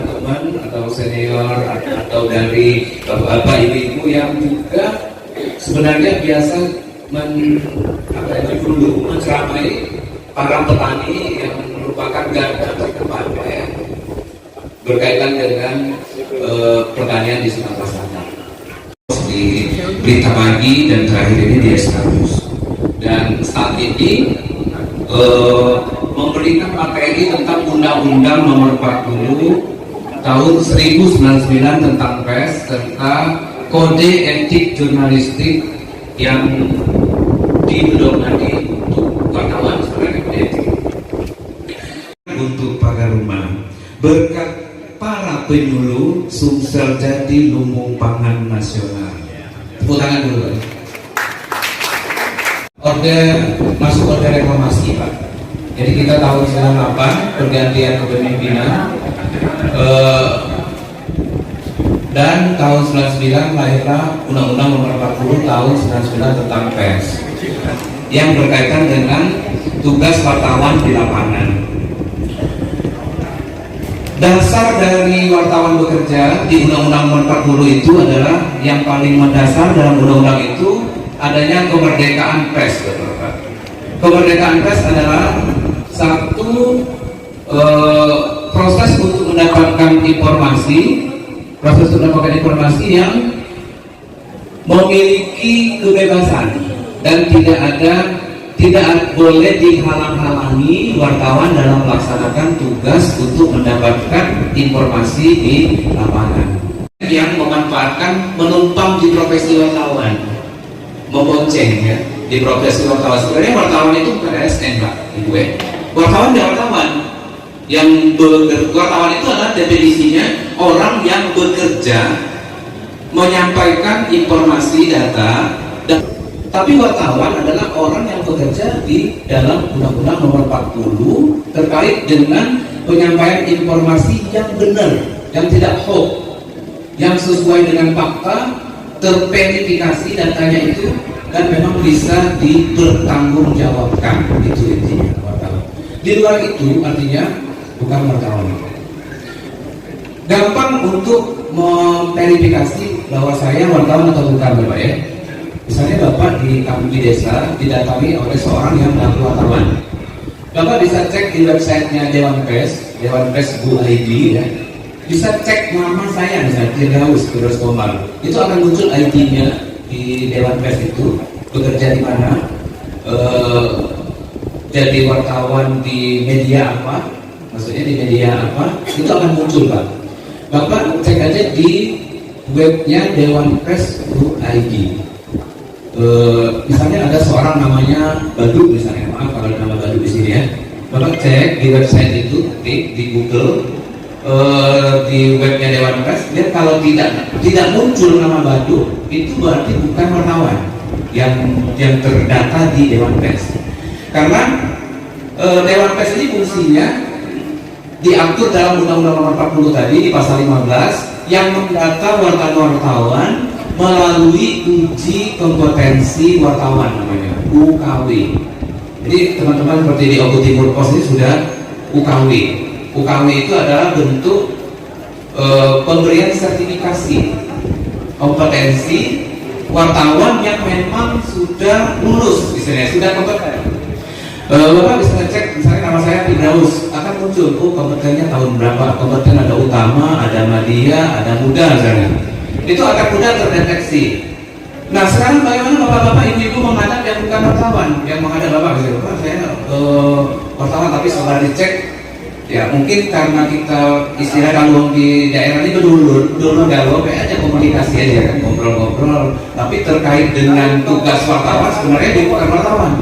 teman-teman atau senior atau dari bapak-bapak ibu-ibu yang juga sebenarnya biasa menceramai para petani yang merupakan garda terdepan ya, berkaitan dengan pertanian di Sumatera Selatan. Di Berita Pagi dan terakhir ini di Estatus. Dan saat ini memberikan materi tentang Undang-Undang Nomor 40 Tahun 1999 tentang pers serta Kode Etik Jurnalistik yang dipedomani untuk wartawan sebagai kode etik. Untuk pagar rumah berkat para penyuluh Sumsel jadi lumbung pangan nasional. Tepuk tangan dulu. Masuk order reklamasi Pak. Jadi kita tahun 98 pergantian kepemimpinan dan tahun 99 lahirlah Undang-Undang Nomor 40 Tahun 99 tentang pers yang berkaitan dengan tugas wartawan di lapangan. Dasar dari wartawan bekerja di Undang-Undang Nomor 40 itu adalah yang paling mendasar dalam undang-undang itu adanya kemerdekaan pers. Kemerdekaan pers adalah satu proses untuk mendapatkan informasi, yang memiliki kebebasan dan tidak boleh dihalang-halangi wartawan dalam melaksanakan tugas untuk mendapatkan informasi di lapangan. Yang memanfaatkan menumpang di profesi wartawan, membonceng ya di profesi wartawan. Sebenarnya wartawan itu bukan ASN Pak, Ibu ya. Wartawan dan wartawan yang wartawan itu adalah definisinya orang yang bekerja menyampaikan informasi data tapi wartawan adalah orang yang bekerja di dalam Undang-Undang Nomor 40 terkait dengan penyampaian informasi yang benar, yang tidak hoax, yang sesuai dengan fakta, terverifikasi datanya itu dan memang bisa dipertanggungjawabkan. Itu intinya wartawan. Di luar itu artinya bukan wartawan. Gampang untuk memverifikasi bahwa saya wartawan atau bukan Bapak ya. Misalnya Bapak di kampung di desa didatangi oleh seorang yang mengaku wartawan. Bapak bisa cek di websitenya Dewan Pers.go.id ya. Bisa cek nama saya misalnya Firdaus Komar. Itu akan muncul ID-nya di Dewan Pers itu, bekerja di mana, jadi wartawan di media apa, maksudnya di media apa, itu akan muncul Pak. Bapak cek aja di webnya Dewan Pers.go.id. Misalnya ada seorang namanya Badu misalnya, maaf kalau nama Badu di sini ya. Bapak cek di website itu, di Google, di webnya Dewan Pers, lihat kalau tidak muncul nama Badu, itu berarti bukan wartawan yang terdata di Dewan Pers. Karena Dewan Pers ini fungsinya diatur dalam Undang-Undang Nomor 40 tadi di pasal 15 yang mendata wartawan melalui uji kompetensi wartawan namanya UKW. Jadi teman-teman seperti di Ogo Timur Pos ini sudah UKW. UKW itu adalah bentuk pemberian sertifikasi kompetensi wartawan yang memang sudah lulus, misalnya sudah kompeten. Bapak bisa ngecek misalnya nama saya Firdaus, akan muncul kompetennya tahun berapa, kompeten ada utama, ada media, ada muda misalnya. Itu akan mudah terdeteksi. Nah sekarang bagaimana bapak-bapak ibu-ibu menghadap yang bukan wartawan, yang menghadap bapak gitu, Pak saya wartawan tapi setelah dicek ya mungkin karena kita istilah kalau di daerah ini dulu galau aja komunikasi aja kan, ngobrol-ngobrol, tapi terkait dengan tugas wartawan sebenarnya dia bukan wartawan.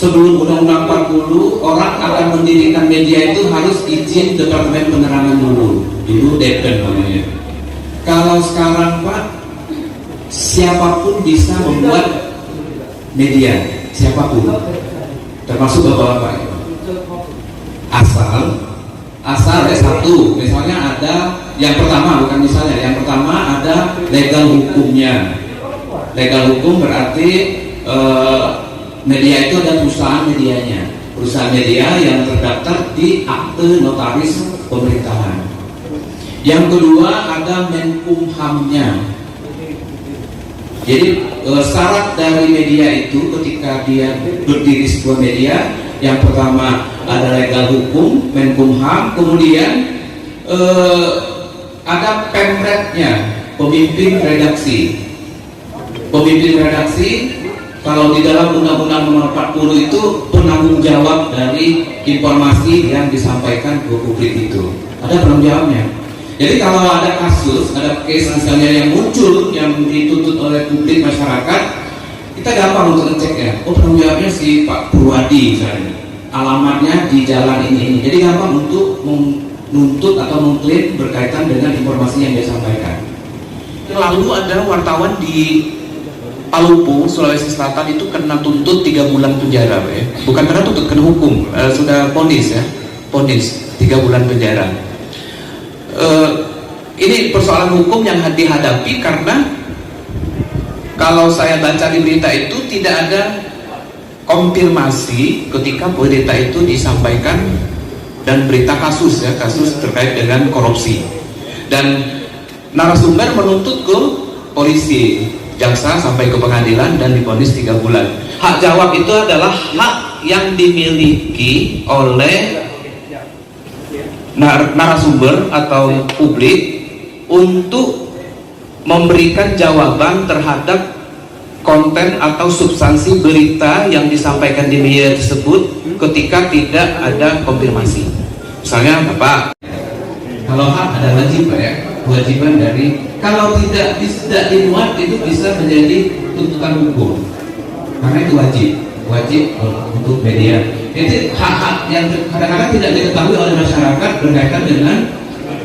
Sebelum Undang-Undang 40 orang akan mendirikan media itu harus izin Departemen Penerangan dulu DPEN namanya. Kalau sekarang Pak, siapapun bisa membuat media, siapapun, termasuk bapak-bapak. Asal ya satu, misalnya ada yang pertama, bukan misalnya, yang pertama ada legal hukumnya. Legal hukum berarti media itu ada perusahaan medianya, perusahaan media yang terdaftar di akte notaris pemerintahan. Yang kedua ada Menkumhamnya. Jadi syarat dari media itu ketika dia berdiri sebuah media, yang pertama ada legal hukum, Menkumham, kemudian ada pemretnya, pemimpin redaksi. Pemimpin redaksi kalau di dalam Undang-Undang Nomor 40 itu penanggung jawab dari informasi yang disampaikan ke publik itu. Ada penanggung jawabnya. Jadi kalau ada kasus, ada case misalnya yang muncul, yang dituntut oleh publik masyarakat, kita gampang untuk ngeceknya. Oh, penanggung jawabnya si Pak Purwadi misalnya. Alamatnya di jalan ini. Jadi gampang untuk menuntut atau mengklaim berkaitan dengan informasi yang dia sampaikan. Lalu ada wartawan di Palupu, Sulawesi Selatan itu kena tuntut 3 bulan penjara, ya. Bukan kena tuntut, kena hukum, sudah vonis ya, vonis 3 bulan penjara. Ini persoalan hukum yang dihadapi karena kalau saya baca di berita itu tidak ada konfirmasi ketika berita itu disampaikan dan berita kasus ya, kasus terkait dengan korupsi, dan narasumber menuntut ke polisi, jaksa sampai ke pengadilan dan divonis 3 bulan. Hak jawab itu adalah hak yang dimiliki oleh narasumber atau publik untuk memberikan jawaban terhadap konten atau substansi berita yang disampaikan di media tersebut ketika tidak ada konfirmasi. Misalnya Bapak, kalau hak ada wajib ya, kewajiban dari kalau tidak dimuat itu bisa menjadi tuntutan hukum karena itu wajib untuk media. Jadi hak-hak yang kadang-kadang tidak diketahui oleh masyarakat berkaitan dengan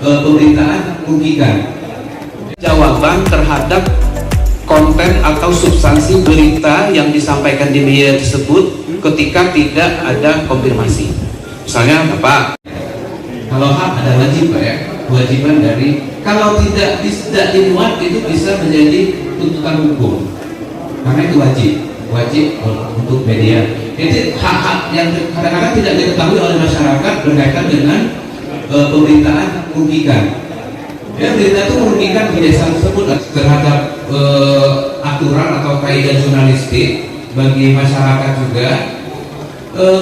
pemberitaan merugikan. Jawaban terhadap konten atau substansi berita yang disampaikan di media tersebut ketika tidak ada konfirmasi. Misalnya Bapak, kalau hak ada wajib ya, kewajiban dari kalau tidak dimuat itu bisa menjadi tuntutan hukum karena itu wajib untuk media. Jadi hak-hak yang kadang-kadang tidak diketahui oleh masyarakat berkaitan dengan pemberitaan merugikan. Ya, berita itu merugikan di desa tersebut terhadap aturan atau kaidah jurnalistik bagi masyarakat juga.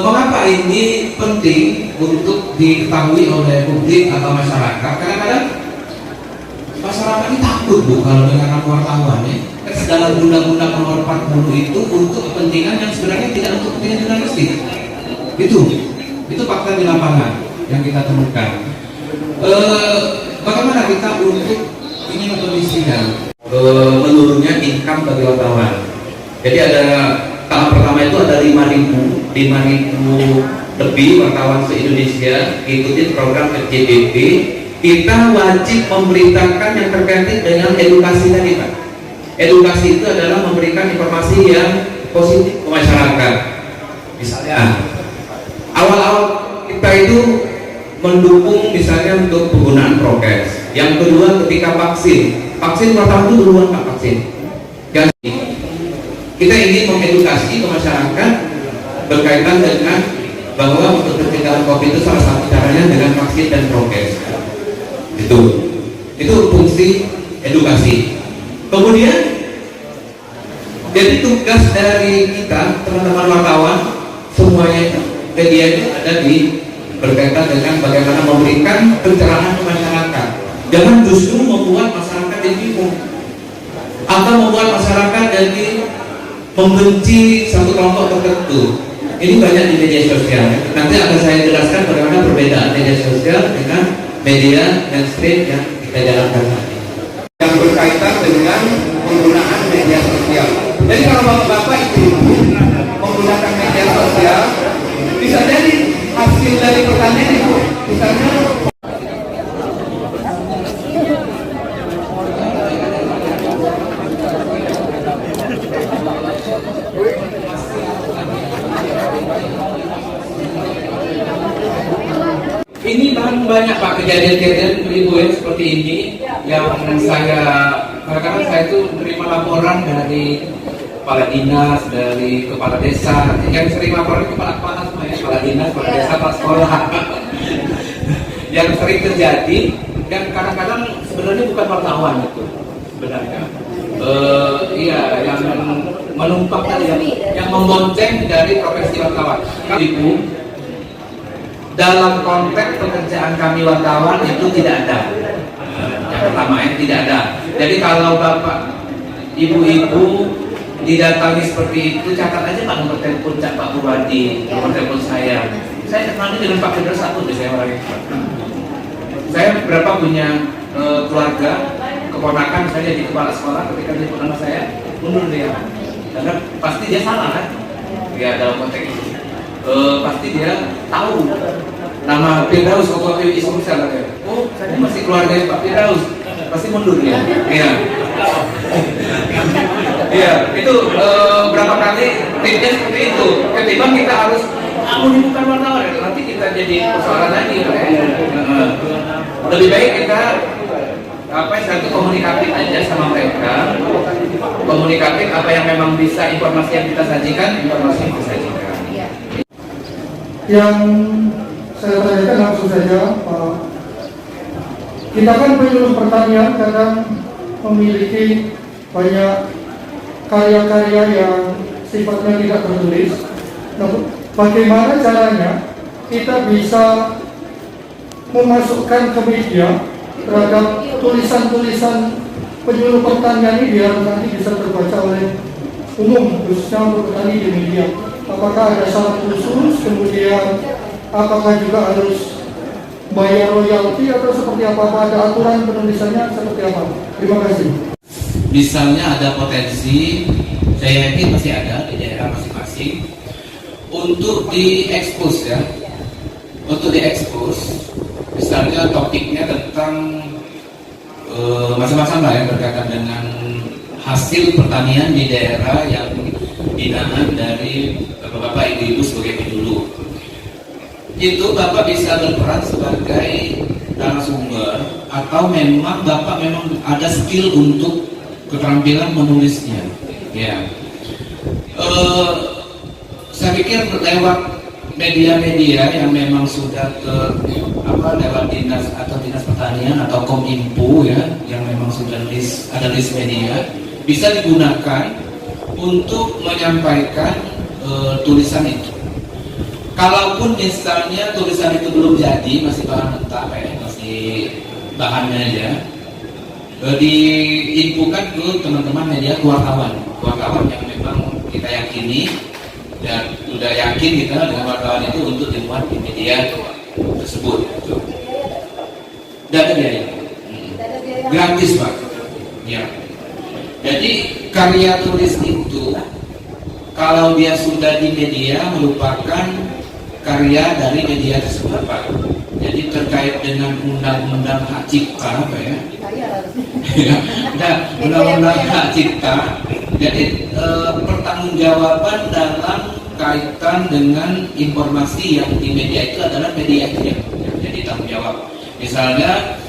Mengapa ini penting untuk diketahui oleh publik atau masyarakat? Kadang-kadang masyarakat ini takut kalau dengan wartawan ya. Dalam Undang-Undang Nomor 40 itu untuk kepentingan yang sebenarnya tidak untuk kepentingan jurnalistik. Itu fakta di lapangan yang kita temukan. Bagaimana kita untuk ingin mengkondisikan menurunnya income bagi wartawan? Jadi ada tahap pertama itu ada 5.000 lebih wartawan se-Indonesia ikuti program FJBP. Kita wajib memberitakan yang terkait dengan edukasi tadi Pak. Edukasi itu adalah memberikan informasi yang positif ke masyarakat. Misalnya awal-awal kita itu mendukung misalnya untuk penggunaan prokes. Yang kedua ketika vaksin pertama itu duluan Pak vaksin. Yang kita ingin mengedukasi ke masyarakat berkaitan dengan bahwa untuk pencegahan COVID itu salah satu caranya dengan vaksin dan prokes. Itu fungsi edukasi. Kemudian jadi tugas dari kita teman-teman wartawan semuanya itu media itu ada di berkaitan dengan bagaimana memberikan pencerahan ke masyarakat. Jangan justru membuat masyarakat jadi bingung atau membuat masyarakat jadi membenci satu kelompok tertentu. Ini banyak di media sosial. Nanti akan saya jelaskan bagaimana perbedaan media sosial dengan media mainstream yang kita jalankan saat ini. Yang berkaitan dengan penggunaan media sosial. Jadi kalau bapak-bapak itu menggunakan media sosial, bisa jadi hasil dari pertanyaan itu, misalnya ini banyak Pak kejadian-kejadian ribuan seperti ini yang saya kadang-kadang saya itu menerima laporan dari kepala dinas, dari kepala desa, yang sering laporan kepala semua ya, kepala dinas, kepala desa, kepala sekolah yang sering terjadi dan kadang-kadang sebenarnya bukan wartawan itu sebenarnya. Iya, yang menumpang tadi, yang membonceng dari profesi wartawan. Ibu, dalam konteks pekerjaan kami wartawan itu tidak ada. Yang pertama tidak ada. Jadi kalau bapak, ibu-ibu didatangi seperti itu, catat aja Pak nomor telepon Pak Purwadi, nomor telepon saya. Saya kenal dengan Pak Fedra satu deh, saya orangnya. Saya berapa punya keluarga, keponakan saya jadi kepala sekolah, ketika dia nama saya mundur dia, karena pasti dia salah kan, ya dalam konteks itu. Pasti dia tahu nama Firdaus waktu itu istri saya, oh saya masih keluarga Pak Firdaus, pasti mundur ya. Iya. Iya, itu berapa kali tipnya seperti itu. Ketimbang kita harus ini bukan wartawan, nanti kita jadi persoalan lagi. Lebih baik kita satu komunikatif aja sama mereka, komunikatif apa yang memang bisa, informasi yang kita sajikan, informasi yang kita sajikan. Yang saya tanyakan langsung saja, Pak. Kita kan penyuluh pertanian kadang memiliki banyak karya-karya yang sifatnya tidak tertulis. Nah, bagaimana caranya kita bisa memasukkan ke media terhadap tulisan-tulisan penyuluh pertanian ini biar nanti bisa terbaca oleh umum, khususnya untuk petani di media? Apakah ada syarat khusus, kemudian apakah juga harus bayar royalti atau seperti apa? Ada aturan penulisannya seperti apa? Terima kasih. Misalnya ada potensi, saya yakin masih ada di daerah masing-masing untuk diekspos ya, untuk diekspos. Misalnya topiknya tentang macam-macam lah yang berkaitan dengan hasil pertanian di daerah yang binaan dari bapak-bapak, ibu-ibu sebagai penyuluh. Itu bapak bisa berperan sebagai narasumber, atau memang bapak memang ada skill untuk keterampilan menulisnya. Ya, saya pikir lewat media-media yang memang sudah lewat dinas atau dinas pertanian atau Kominfo ya, yang memang sudah ada list media, bisa digunakan untuk menyampaikan tulisan itu. Kalaupun misalnya tulisan itu belum jadi, masih bahan mentah ya, masih bahannya aja, diinfokan ke teman-teman media wartawan yang memang kita yakini dan sudah yakin kita dengan wartawan itu untuk dimuat di media tersebut. Tidak ada biaya, gratis Pak. Ya. Jadi karya tulis itu kalau dia sudah di media merupakan karya dari media tersebut Pak. Jadi terkait dengan undang-undang hak cipta Pak ya. Nah, undang-undang hak cipta. Jadi pertanggungjawaban dalam kaitan dengan informasi yang di media itu adalah media itu yang jadi tanggung jawab. Misalnya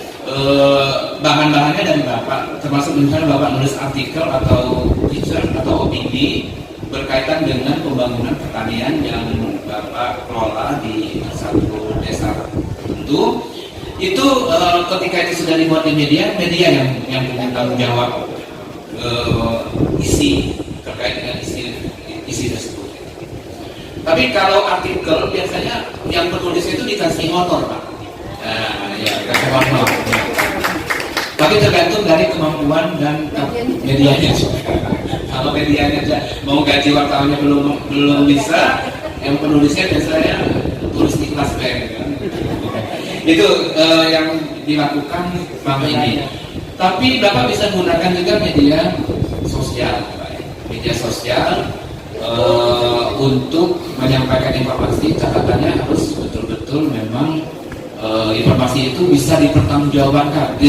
bahan-bahannya dari Bapak, termasuk misalnya Bapak nulis artikel atau teaser atau opini berkaitan dengan pembangunan pertanian yang Bapak kelola di satu desa tertentu. Itu ketika itu sudah dibuat di media yang punya tanggung jawab isi terkait dengan isi tersebut. Tapi kalau artikel biasanya yang penulis itu dikasih motor Pak. Ya dikasih motor. Tapi tergantung dari kemampuan dan medianya juga. Kalau medianya mau gaji wartawannya belum bisa, yang penulisnya biasanya tulis ikhlas kan. Itu yang dilakukan Bapak ini. Tapi Bapak bisa menggunakan juga media sosial, media sosial untuk menyampaikan informasi. Catatannya harus betul-betul memang informasi itu bisa dipertanggungjawabkan,